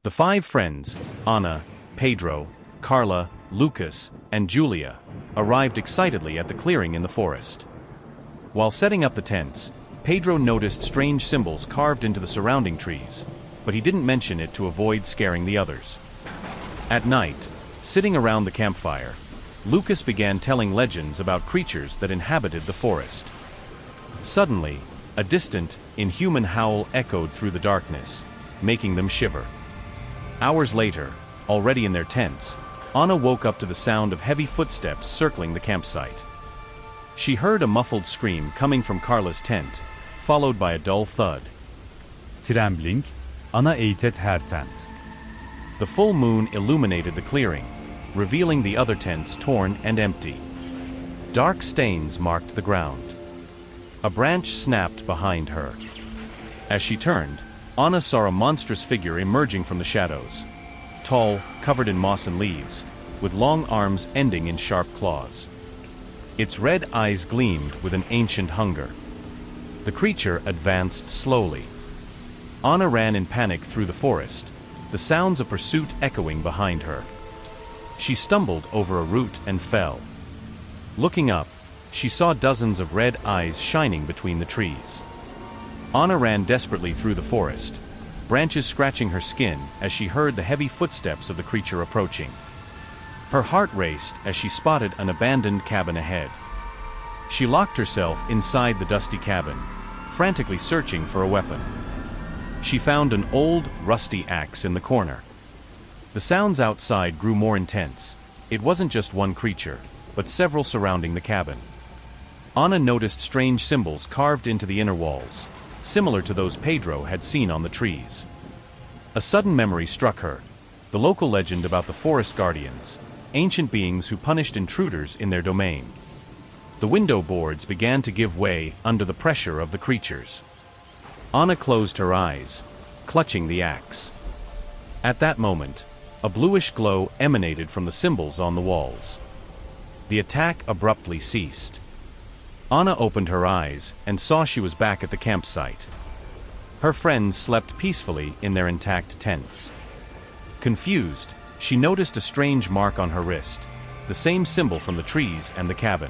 The five friends, Anna, Pedro, Carla, Lucas, and Júlia, arrived excitedly at the clearing in the forest. While setting up the tents, Pedro noticed strange symbols carved into the surrounding trees, but he didn't mention it to avoid scaring the others. At night, sitting around the campfire, Lucas began telling legends about creatures that inhabited the forest. Suddenly, a distant, inhuman howl echoed through the darkness, making them shiver. Hours later, already in their tents, Anna woke up to the sound of heavy footsteps circling the campsite. She heard a muffled scream coming from Carla's tent, followed by a dull thud. Trembling, ana eğitet her tent. The full moon illuminated the clearing, revealing the other tents torn and empty. Dark stains marked the ground. A branch snapped behind her. As she turned, Anna saw a monstrous figure emerging from the shadows. Tall, covered in moss and leaves, with long arms ending in sharp claws. Its red eyes gleamed with an ancient hunger. The creature advanced slowly. Anna ran in panic through the forest, the sounds of pursuit echoing behind her. She stumbled over a root and fell. Looking up, she saw dozens of red eyes shining between the trees. Anna ran desperately through the forest, branches scratching her skin as she heard the heavy footsteps of the creature approaching. Her heart raced as she spotted an abandoned cabin ahead. She locked herself inside the dusty cabin, frantically searching for a weapon. She found an old, rusty axe in the corner. The sounds outside grew more intense. It wasn't just one creature, but several surrounding the cabin. Anna noticed strange symbols carved into the inner walls, similar to those Pedro had seen on the trees. A sudden memory struck her, the local legend about the forest guardians, ancient beings who punished intruders in their domain. The window boards began to give way under the pressure of the creatures. Anna closed her eyes, clutching the axe. At that moment, a bluish glow emanated from the symbols on the walls. The attack abruptly ceased. Anna opened her eyes and saw she was back at the campsite. Her friends slept peacefully in their intact tents. Confused, she noticed a strange mark on her wrist, the same symbol from the trees and the cabin.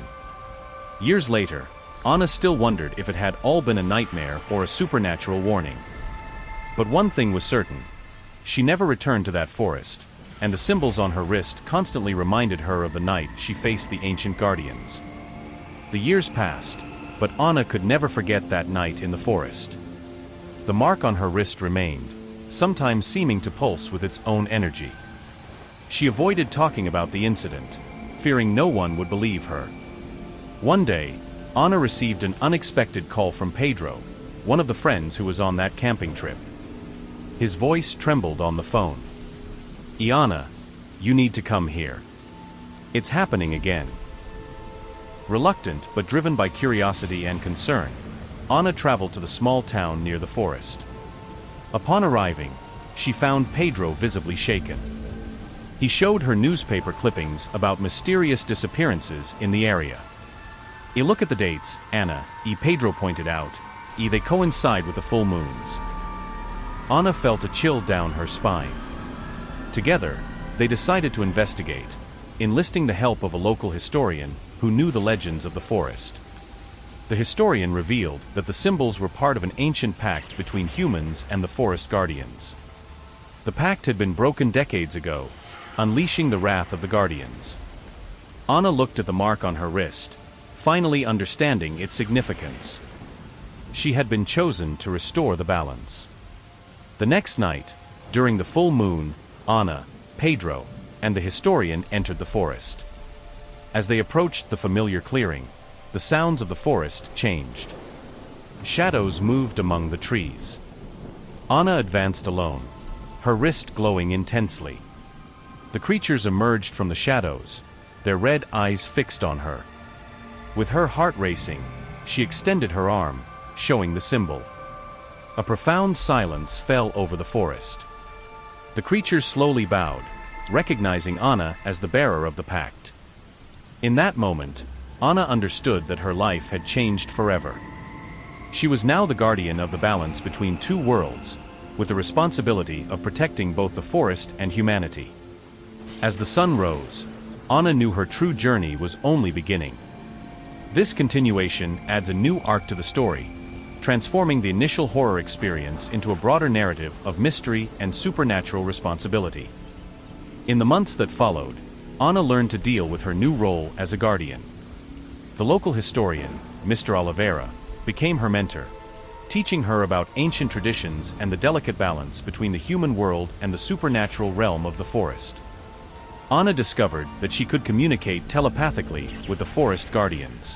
Years later, Anna still wondered if it had all been a nightmare or a supernatural warning. But one thing was certain: she never returned to that forest, and the symbols on her wrist constantly reminded her of the night she faced the ancient guardians. The years passed, but Anna could never forget that night in the forest. The mark on her wrist remained, sometimes seeming to pulse with its own energy. She avoided talking about the incident, fearing no one would believe her. One day, Anna received an unexpected call from Pedro, one of the friends who was on that camping trip. His voice trembled on the phone. "Anna, you need to come here. It's happening again." Reluctant but driven by curiosity and concern, Anna traveled to the small town near the forest. Upon arriving, she found Pedro visibly shaken. He showed her newspaper clippings about mysterious disappearances in the area. Look at the dates, Anna, Pedro pointed out. They coincide with the full moons. Anna felt a chill down her spine. Together, they decided to investigate, enlisting the help of a local historian who knew the legends of the forest. The historian revealed that the symbols were part of an ancient pact between humans and the forest guardians. The pact had been broken decades ago, unleashing the wrath of the guardians. Anna looked at the mark on her wrist, finally understanding its significance. She had been chosen to restore the balance. The next night, during the full moon, Anna, Pedro, and the historian entered the forest. As they approached the familiar clearing, the sounds of the forest changed. Shadows moved among the trees. Anna advanced alone, her wrist glowing intensely. The creatures emerged from the shadows, their red eyes fixed on her. With her heart racing, she extended her arm, showing the symbol. A profound silence fell over the forest. The creatures slowly bowed, recognizing Anna as the bearer of the pact. In that moment, Anna understood that her life had changed forever. She was now the guardian of the balance between two worlds, with the responsibility of protecting both the forest and humanity. As the sun rose, Anna knew her true journey was only beginning. This continuation adds a new arc to the story, transforming the initial horror experience into a broader narrative of mystery and supernatural responsibility. In the months that followed, Anna learned to deal with her new role as a guardian. The local historian, Mr. Oliveira, became her mentor, teaching her about ancient traditions and the delicate balance between the human world and the supernatural realm of the forest. Anna discovered that she could communicate telepathically with the forest guardians.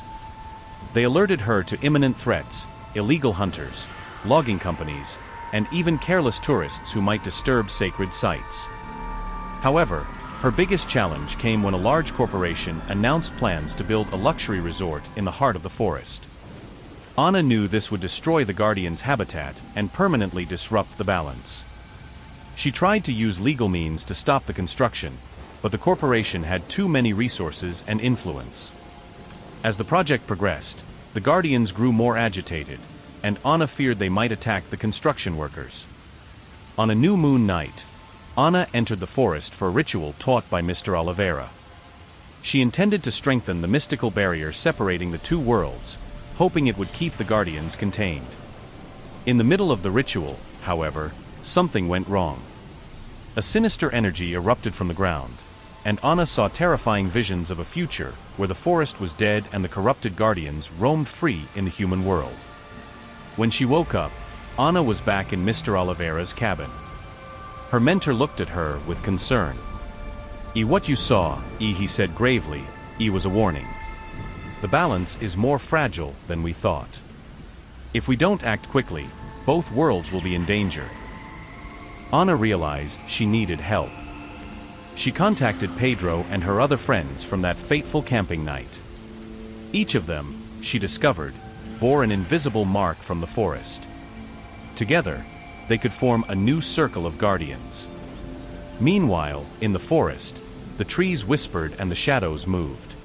They alerted her to imminent threats, illegal hunters, logging companies, and even careless tourists who might disturb sacred sites. However, her biggest challenge came when a large corporation announced plans to build a luxury resort in the heart of the forest. Anna knew this would destroy the guardians' habitat and permanently disrupt the balance. She tried to use legal means to stop the construction, but the corporation had too many resources and influence. As the project progressed, the guardians grew more agitated, and Anna feared they might attack the construction workers. On a new moon night, Anna entered the forest for a ritual taught by Mr. Oliveira. She intended to strengthen the mystical barrier separating the two worlds, hoping it would keep the guardians contained. In the middle of the ritual, however, something went wrong. A sinister energy erupted from the ground, and Anna saw terrifying visions of a future where the forest was dead and the corrupted guardians roamed free in the human world. When she woke up, Anna was back in Mr. Oliveira's cabin. Her mentor looked at her with concern. What you saw, he said gravely, was a warning. The balance is more fragile than we thought. If we don't act quickly, both worlds will be in danger. Anna realized she needed help. She contacted Pedro and her other friends from that fateful camping night. Each of them, she discovered, bore an invisible mark from the forest. Together, they could form a new circle of guardians. Meanwhile, in the forest, the trees whispered and the shadows moved.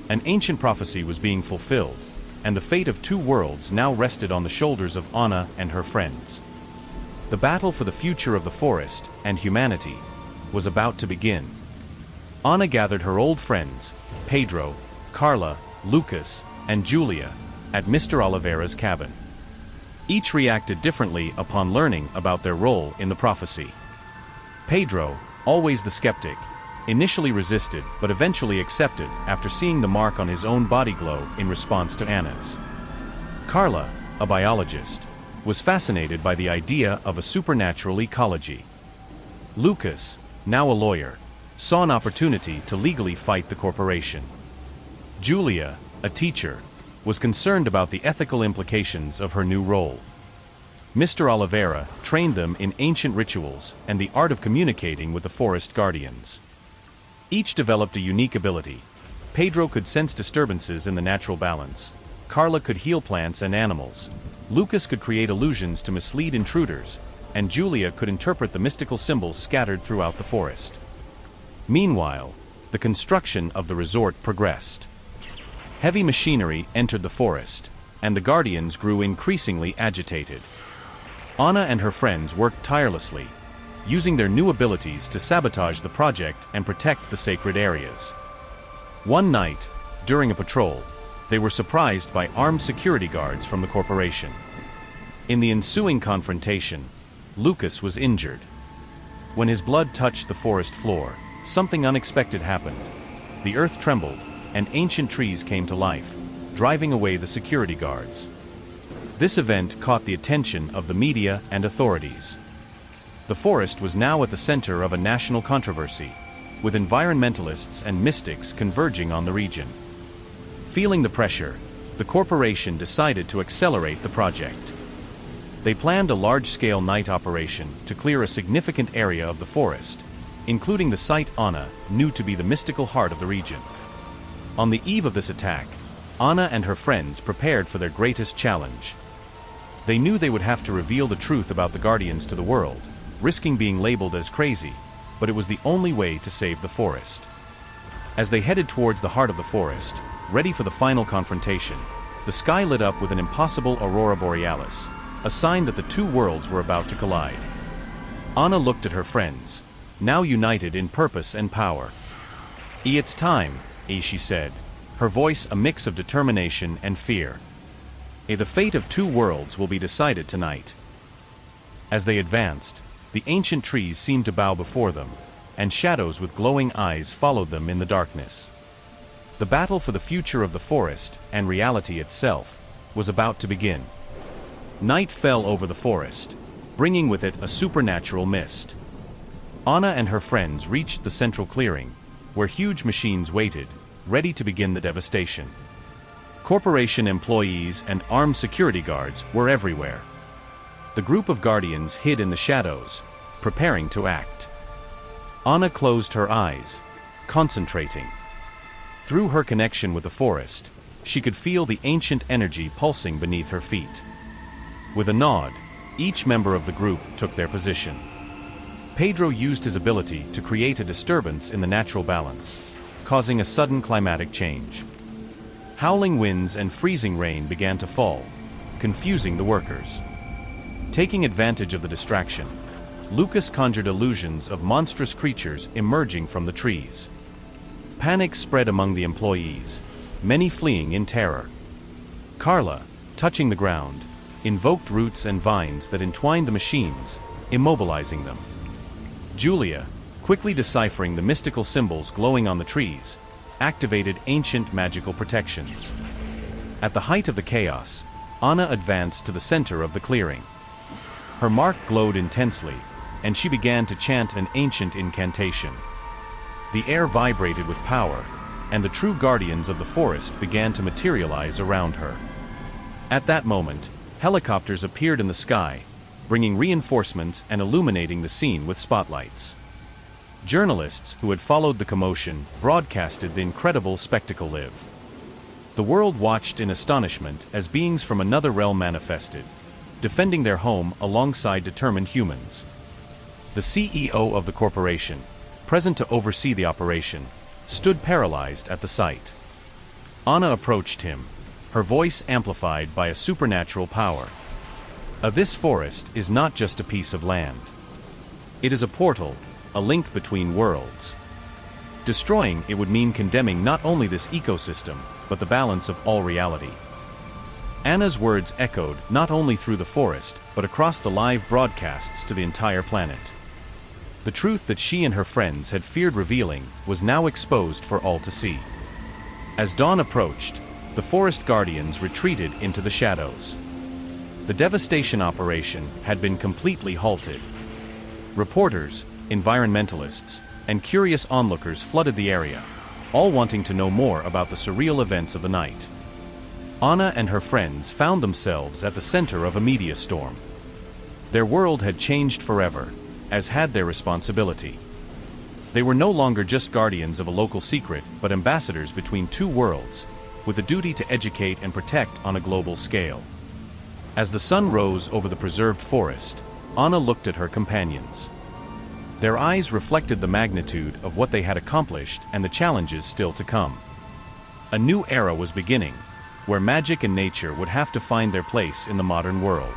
An ancient prophecy was being fulfilled, and the fate of two worlds now rested on the shoulders of Anna and her friends. The battle for the future of the forest and humanity was about to begin. Anna gathered her old friends, Pedro, Carla, Lucas, and Júlia, at Mr. Oliveira's cabin. Each reacted differently upon learning about their role in the prophecy. Pedro, always the skeptic, initially resisted but eventually accepted after seeing the mark on his own body glow in response to Anna's. Carla, a biologist, was fascinated by the idea of a supernatural ecology. Lucas, now a lawyer, saw an opportunity to legally fight the corporation. Júlia, a teacher, was concerned about the ethical implications of her new role. Mr. Oliveira trained them in ancient rituals and the art of communicating with the forest guardians. Each developed a unique ability. Pedro could sense disturbances in the natural balance. Carla could heal plants and animals. Lucas could create illusions to mislead intruders, and Júlia could interpret the mystical symbols scattered throughout the forest. Meanwhile, the construction of the resort progressed. Heavy machinery entered the forest, and the guardians grew increasingly agitated. Anna and her friends worked tirelessly, using their new abilities to sabotage the project and protect the sacred areas. One night, during a patrol, they were surprised by armed security guards from the corporation. In the ensuing confrontation, Lucas was injured. When his blood touched the forest floor, something unexpected happened. The earth trembled, and ancient trees came to life, driving away the security guards. This event caught the attention of the media and authorities. The forest was now at the center of a national controversy, with environmentalists and mystics converging on the region. Feeling the pressure, the corporation decided to accelerate the project. They planned a large-scale night operation to clear a significant area of the forest, including the site Anna knew to be the mystical heart of the region. On the eve of this attack, Anna and her friends prepared for their greatest challenge. They knew they would have to reveal the truth about the Guardians to the world, risking being labeled as crazy, but it was the only way to save the forest. As they headed towards the heart of the forest, ready for the final confrontation, the sky lit up with an impossible aurora borealis, a sign that the two worlds were about to collide. Anna looked at her friends, now united in purpose and power. "It's time," she said, her voice a mix of determination and fear. "The fate of two worlds will be decided tonight." As they advanced, the ancient trees seemed to bow before them, and shadows with glowing eyes followed them in the darkness. The battle for the future of the forest, and reality itself, was about to begin. Night fell over the forest, bringing with it a supernatural mist. Anna and her friends reached the central clearing, where huge machines waited, ready to begin the devastation. Corporation employees and armed security guards were everywhere. The group of guardians hid in the shadows, preparing to act. Anna closed her eyes, concentrating. Through her connection with the forest, she could feel the ancient energy pulsing beneath her feet. With a nod, each member of the group took their position. Pedro used his ability to create a disturbance in the natural balance, causing a sudden climatic change. Howling winds and freezing rain began to fall, confusing the workers. Taking advantage of the distraction, Lucas conjured illusions of monstrous creatures emerging from the trees. Panic spread among the employees, many fleeing in terror. Carla, touching the ground, invoked roots and vines that entwined the machines, immobilizing them. Júlia, quickly deciphering the mystical symbols glowing on the trees, activated ancient magical protections. At the height of the chaos, Anna advanced to the center of the clearing. Her mark glowed intensely, and she began to chant an ancient incantation. The air vibrated with power, and the true guardians of the forest began to materialize around her. At that moment, helicopters appeared in the sky, bringing reinforcements and illuminating the scene with spotlights. Journalists who had followed the commotion broadcasted the incredible spectacle live. The world watched in astonishment as beings from another realm manifested, defending their home alongside determined humans. The CEO of the corporation, present to oversee the operation, stood paralyzed at the sight. Anna approached him, her voice amplified by a supernatural power. This forest is not just a piece of land. It is a portal, a link between worlds. Destroying it would mean condemning not only this ecosystem, but the balance of all reality. Anna's words echoed not only through the forest, but across the live broadcasts to the entire planet. The truth that she and her friends had feared revealing was now exposed for all to see. As dawn approached, the forest guardians retreated into the shadows. The devastation operation had been completely halted. Reporters, environmentalists, and curious onlookers flooded the area, all wanting to know more about the surreal events of the night. Anna and her friends found themselves at the center of a media storm. Their world had changed forever, as had their responsibility. They were no longer just guardians of a local secret, but ambassadors between two worlds, with a duty to educate and protect on a global scale. As the sun rose over the preserved forest, Anna looked at her companions. Their eyes reflected the magnitude of what they had accomplished and the challenges still to come. A new era was beginning, where magic and nature would have to find their place in the modern world.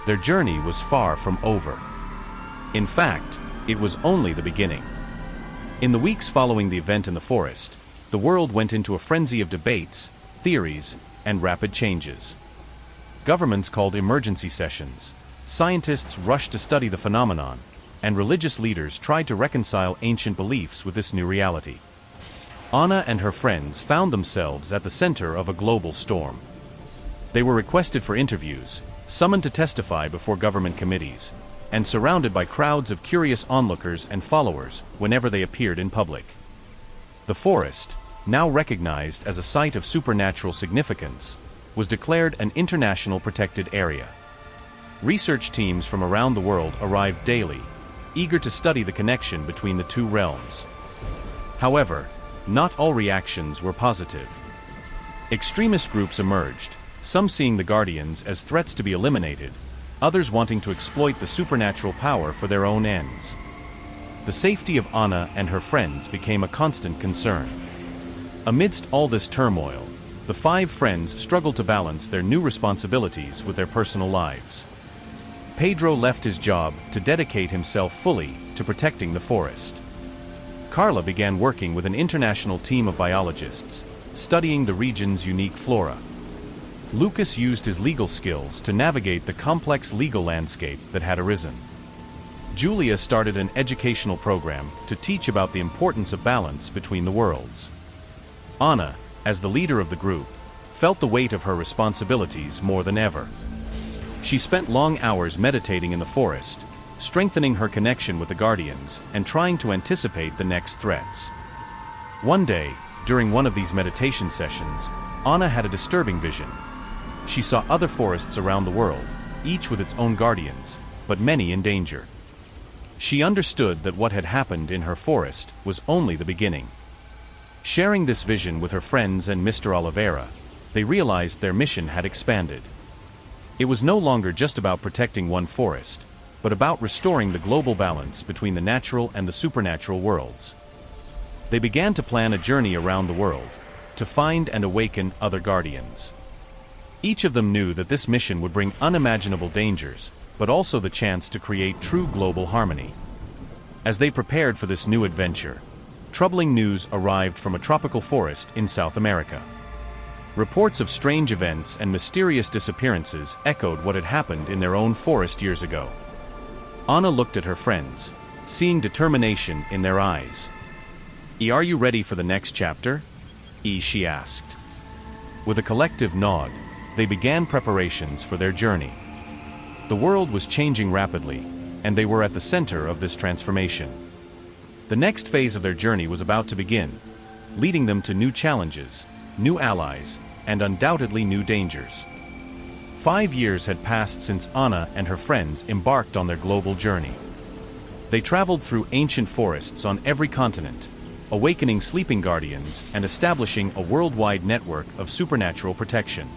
Their journey was far from over. In fact, it was only the beginning. In the weeks following the event in the forest, the world went into a frenzy of debates, theories, and rapid changes. Governments called emergency sessions, scientists rushed to study the phenomenon, and religious leaders tried to reconcile ancient beliefs with this new reality. Anna and her friends found themselves at the center of a global storm. They were requested for interviews, summoned to testify before government committees, and surrounded by crowds of curious onlookers and followers whenever they appeared in public. The forest, now recognized as a site of supernatural significance, was declared an international protected area. Research teams from around the world arrived daily, eager to study the connection between the two realms. However, not all reactions were positive. Extremist groups emerged, some seeing the Guardians as threats to be eliminated, others wanting to exploit the supernatural power for their own ends. The safety of Anna and her friends became a constant concern. Amidst all this turmoil, the five friends struggled to balance their new responsibilities with their personal lives. Pedro left his job to dedicate himself fully to protecting the forest. Carla began working with an international team of biologists, studying the region's unique flora. Lucas used his legal skills to navigate the complex legal landscape that had arisen. Júlia started an educational program to teach about the importance of balance between the worlds. Anna, as the leader of the group, felt the weight of her responsibilities more than ever. She spent long hours meditating in the forest, strengthening her connection with the guardians and trying to anticipate the next threats. One day, during one of these meditation sessions, Anna had a disturbing vision. She saw other forests around the world, each with its own guardians, but many in danger. She understood that what had happened in her forest was only the beginning. Sharing this vision with her friends and Mr. Oliveira, they realized their mission had expanded. It was no longer just about protecting one forest, but about restoring the global balance between the natural and the supernatural worlds. They began to plan a journey around the world, to find and awaken other guardians. Each of them knew that this mission would bring unimaginable dangers, but also the chance to create true global harmony. As they prepared for this new adventure, troubling news arrived from a tropical forest in South America. Reports of strange events and mysterious disappearances echoed what had happened in their own forest years ago. Anna looked at her friends, seeing determination in their eyes. Are you ready for the next chapter? She asked. With a collective nod, they began preparations for their journey. The world was changing rapidly, and they were at the center of this transformation. The next phase of their journey was about to begin, leading them to new challenges, new allies, and undoubtedly new dangers. 5 years had passed since Anna and her friends embarked on their global journey. They traveled through ancient forests on every continent, awakening sleeping guardians and establishing a worldwide network of supernatural protection.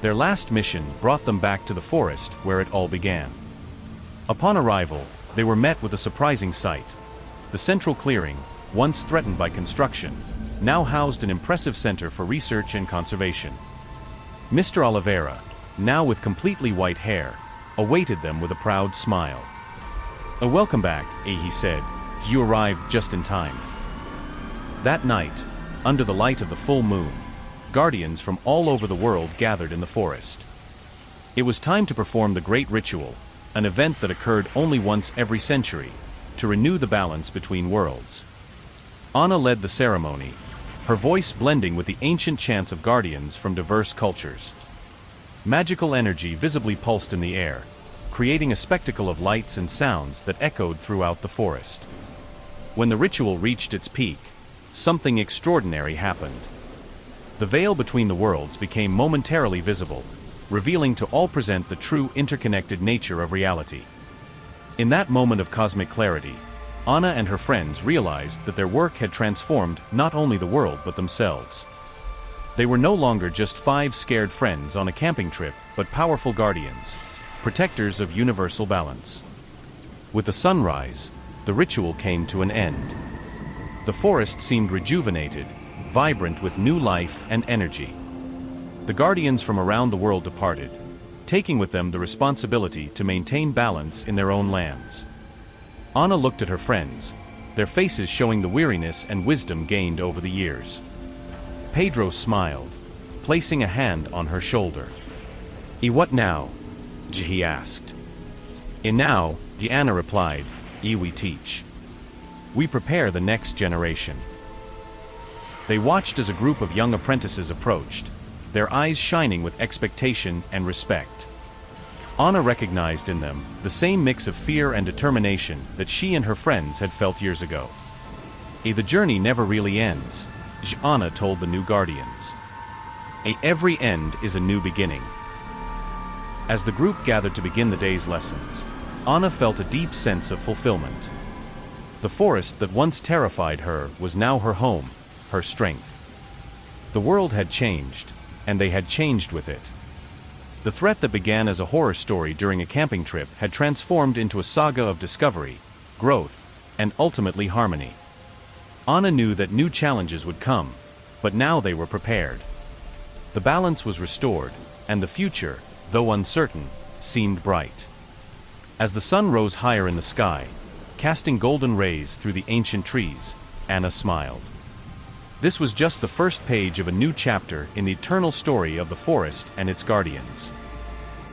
Their last mission brought them back to the forest where it all began. Upon arrival, they were met with a surprising sight. The central clearing, once threatened by construction, now housed an impressive center for research and conservation. Mr. Oliveira, now with completely white hair, awaited them with a proud smile. Welcome back, he said. You arrived just in time. That night, under the light of the full moon, guardians from all over the world gathered in the forest. It was time to perform the great ritual, an event that occurred only once every century, to renew the balance between worlds. Anna led the ceremony, her voice blending with the ancient chants of guardians from diverse cultures. Magical energy visibly pulsed in the air, creating a spectacle of lights and sounds that echoed throughout the forest. When the ritual reached its peak, something extraordinary happened. The veil between the worlds became momentarily visible, revealing to all present the true interconnected nature of reality. In that moment of cosmic clarity, Anna and her friends realized that their work had transformed not only the world but themselves. They were no longer just 5 scared friends on a camping trip, but powerful guardians, protectors of universal balance. With the sunrise, the ritual came to an end. The forest seemed rejuvenated, vibrant with new life and energy. The guardians from around the world departed, taking with them the responsibility to maintain balance in their own lands. Anna looked at her friends, their faces showing the weariness and wisdom gained over the years. Pedro smiled, placing a hand on her shoulder. What now? He asked. Now, Anna replied, we teach. We prepare the next generation. They watched as a group of young apprentices approached, their eyes shining with expectation and respect. Anna recognized in them the same mix of fear and determination that she and her friends had felt years ago. The journey never really ends, Anna told the new guardians. Every end is a new beginning. As the group gathered to begin the day's lessons, Anna felt a deep sense of fulfillment. The forest that once terrified her was now her home, her strength. The world had changed, and they had changed with it. The threat that began as a horror story during a camping trip had transformed into a saga of discovery, growth, and ultimately harmony. Anna knew that new challenges would come, but now they were prepared. The balance was restored, and the future, though uncertain, seemed bright. As the sun rose higher in the sky, casting golden rays through the ancient trees, Anna smiled. This was just the first page of a new chapter in the eternal story of the forest and its guardians.